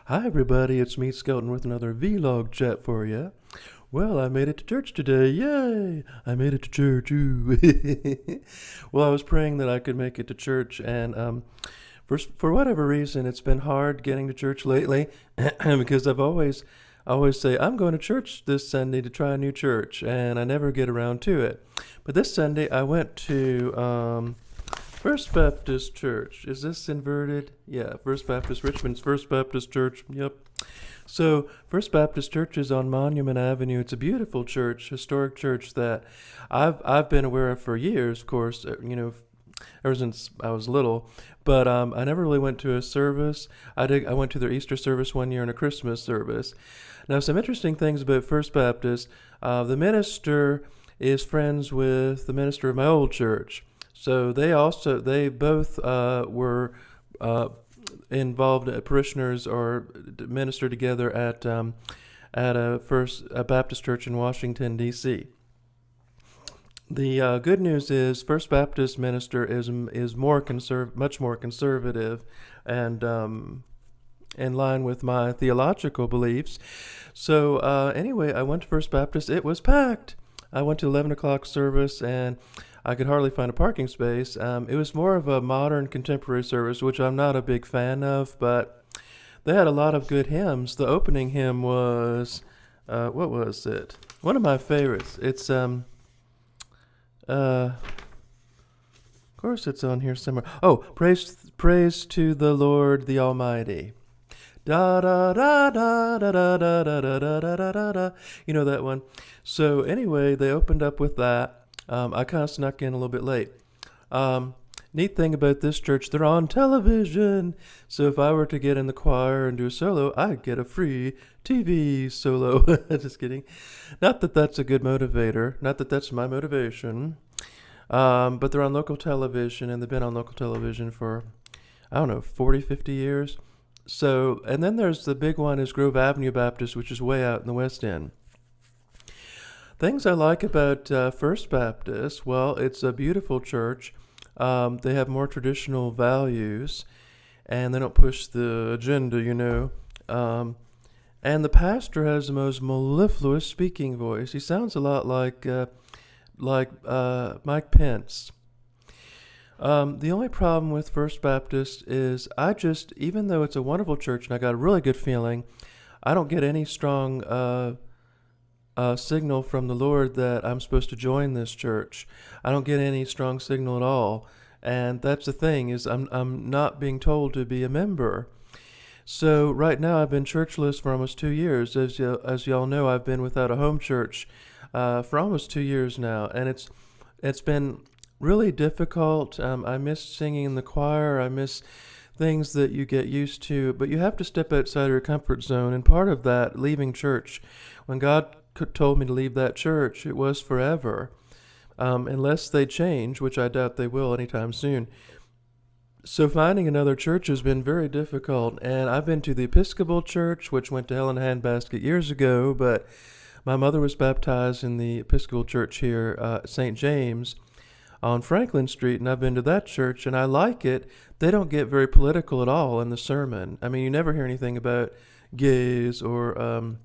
Hi everybody, it's me Skelton with another vlog chat for you. Well, I made it to church today. Yay! I made it to church. Ooh. Well, I was praying that I could make it to church, and for whatever reason, it's been hard getting to church lately because I always say I'm going to church this Sunday to try a new church, and I never get around to it. But this Sunday I went to First Baptist Church. Is this inverted? Yeah, First Baptist, Richmond's First Baptist Church. Yep. So, First Baptist Church is on Monument Avenue. It's a beautiful church, historic church that I've been aware of for years, of course, ever since I was little. But I never really went to a service. I went to their Easter service one year and a Christmas service. Now, some interesting things about First Baptist. The minister is friends with the minister of my old church. So they both were involved parishioners or ministered together at a Baptist church in Washington D.C. The good news is First Baptist minister is much more conservative, and in line with my theological beliefs. So anyway, I went to First Baptist. It was packed. I went to 11 o'clock service, and I could hardly find a parking space. It was more of a modern contemporary service, which I'm not a big fan of, but they had a lot of good hymns. The opening hymn was, what was it? One of my favorites. It's, of course it's on here somewhere. Oh, praise to the Lord the Almighty. Da da da da da da da da da da da da da. You know that one. So anyway, they opened up with that. I kind of snuck in a little bit late. Neat thing about this church, they're on television. So if I were to get in the choir and do a solo, I'd get a free TV solo. Just kidding. Not that that's a good motivator. Not that that's my motivation. But they're on local television, and they've been on local television for, 40, 50 years. So, and then there's the big one is Grove Avenue Baptist, which is way out in the West End. Things I like about First Baptist, well, it's a beautiful church. They have more traditional values, and they don't push the agenda, and the pastor has the most mellifluous speaking voice. He sounds a lot like Mike Pence. The only problem with First Baptist is even though it's a wonderful church and I got a really good feeling, I don't get any strong signal from the Lord that I'm supposed to join this church. I don't get any strong signal at all, and that's the thing is I'm not being told to be a member. So right now I've been churchless for almost 2 years. As y'all know, I've been without a home church for almost 2 years now, and it's been really difficult. I miss singing in the choir. I miss things that you get used to, but you have to step outside your comfort zone. And part of that, leaving church, when God told me to leave that church, it was forever, unless they change, which I doubt they will anytime soon. So finding another church has been very difficult, and I've been to the Episcopal Church, which went to hell in a handbasket years ago, but my mother was baptized in the Episcopal Church here, St. James, on Franklin Street, and I've been to that church, and I like it. They don't get very political at all in the sermon. I mean, you never hear anything about gays or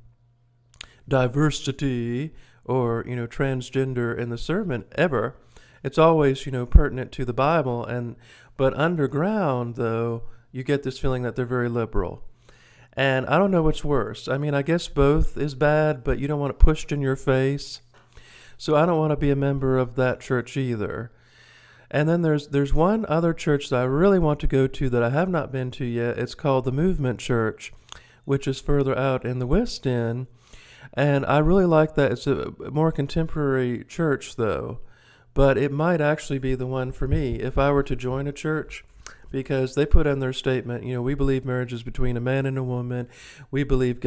diversity or transgender in the sermon ever. It's always pertinent to the Bible, but underground though you get this feeling that they're very liberal, and I don't know what's worse. I mean, I guess both is bad, but you don't want it pushed in your face. So I don't want to be a member of that church either. And then there's one other church that I really want to go to that I have not been to yet. It's called the Movement Church, which is further out in the West End. And I really like that. It's a more contemporary church, though. But it might actually be the one for me if I were to join a church, because they put in their statement, we believe marriage is between a man and a woman. We believe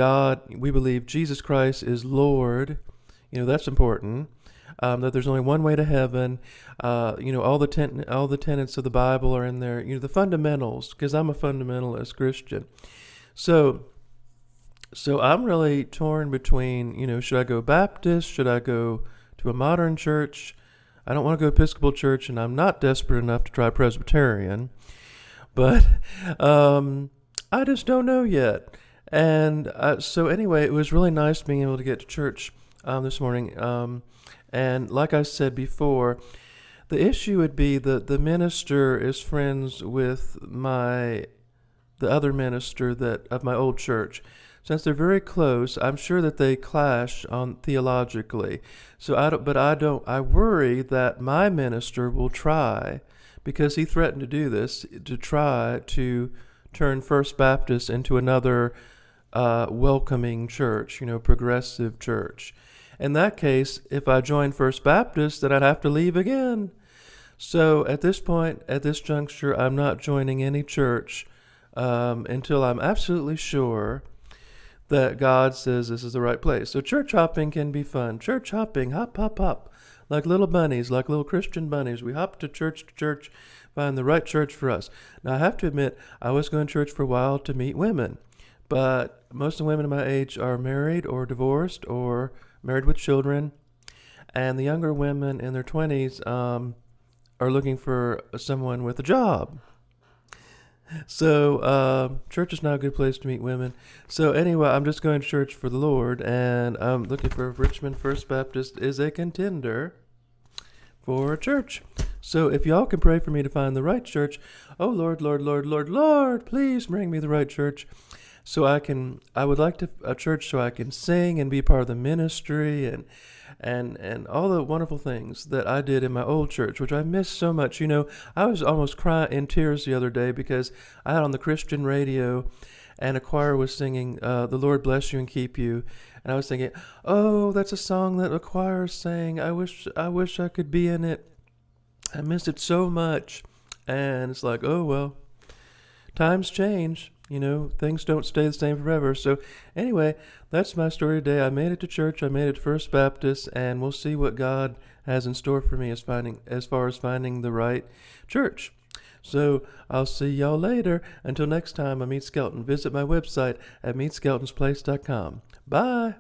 we believe Jesus Christ is Lord. That's important. That there's only one way to heaven. All the tenets of the Bible are in there. The fundamentals, because I'm a fundamentalist Christian. So I'm really torn between, should I go Baptist? Should I go to a modern church? I don't want to go Episcopal church, and I'm not desperate enough to try Presbyterian. But I just don't know yet. And so anyway, it was really nice being able to get to church this morning. And like I said before, the issue would be that the minister is friends with the other minister that of my old church. Since they're very close, I'm sure that they clash on theologically. So I worry that my minister will try, because he threatened to do this, to try to turn First Baptist into another welcoming church, progressive church. In that case, if I join First Baptist, then I'd have to leave again. So at this point, at this juncture, I'm not joining any church until I'm absolutely sure that God says this is the right place. So church hopping can be fun. Church hopping, hop, hop, hop, like little bunnies, like little Christian bunnies. We hop to church, find the right church for us. Now, I have to admit, I was going to church for a while to meet women, but most of the women my age are married or divorced or married with children, and the younger women in their 20s are looking for someone with a job. So church is not a good place to meet women. So anyway, I'm just going to church for the Lord, and I'm looking for Richmond First Baptist is a contender for a church. So if y'all can pray for me to find the right church, oh Lord, Lord, Lord, Lord, Lord, please bring me the right church. So I would like a church so I can sing and be part of the ministry and all the wonderful things that I did in my old church, which I miss so much. I was almost crying in tears the other day because I had on the Christian radio and a choir was singing, "The Lord bless you and keep you." And I was thinking, oh, that's a song that a choir sang. I wish I could be in it. I miss it so much. And it's like, oh, well, times change. Things don't stay the same forever. So anyway, that's my story today. I made it to church. I made it to First Baptist, and we'll see what God has in store for me as far as finding the right church. So I'll see y'all later. Until next time, I'm Meade Skelton. Visit my website at meadskeltonsplace.com. Bye.